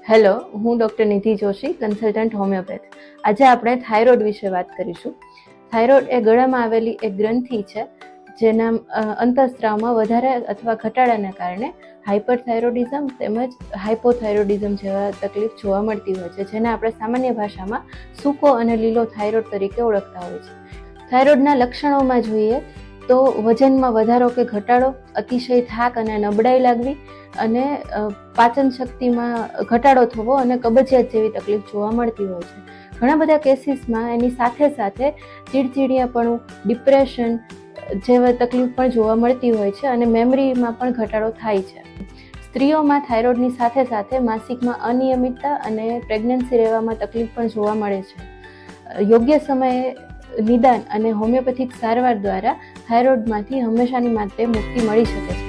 Hello, હું doctor નિધિ Joshi, consultant homeopath. આજે આપણે થાઇરોઇડ વિશે વાત કરીશું. થાઇરોઇડ એ ગળામાં આવેલી એક ગ્રંથિ છે જેના અંતઃસ્ત્રાવમાં વધારે અથવા ઘટાડાના કારણે હાઇપરથાઇરોઇડિઝમ તેમજ હાઇપોથાઇરોઇડિઝમ જેવા તકલીફ જોવા મળતી હોય છે, જેને આપણે સામાન્ય ભાષામાં સૂકો અને લીલો થાઇરોઇડ તરીકે ઓળખતા હોય છે. થાઇરોઇડના લક્ષણોમાં જોઈએ તો વજનમાં વધારો કે ઘટાડો, અતિશય થાક અને નબળાઈ લાગવી અને પાચન શક્તિમાં ઘટાડો થવો અને કબજિયાત જેવી તકલીફ જોવા મળતી હોય છે. ઘણા બધા કેસીસમાં એની સાથે સાથે ચીડચીડિયાપણું, ડિપ્રેશન જેવા તકલીફ પણ જોવા મળતી હોય છે અને મેમરીમાં પણ ઘટાડો થાય છે. સ્ત્રીઓમાં થાઇરોઇડની સાથે સાથે માસિકમાં અનિયમિતતા અને પ્રેગ્નન્સી રહેવામાં તકલીફ પણ જોવા મળે છે. યોગ્ય સમયે નિદાન અને હોમિયોપેથિક સારવાર દ્વારા થાઇરોઇડમાંથી હંમેશાની માટે મુક્તિ મળી શકે છે.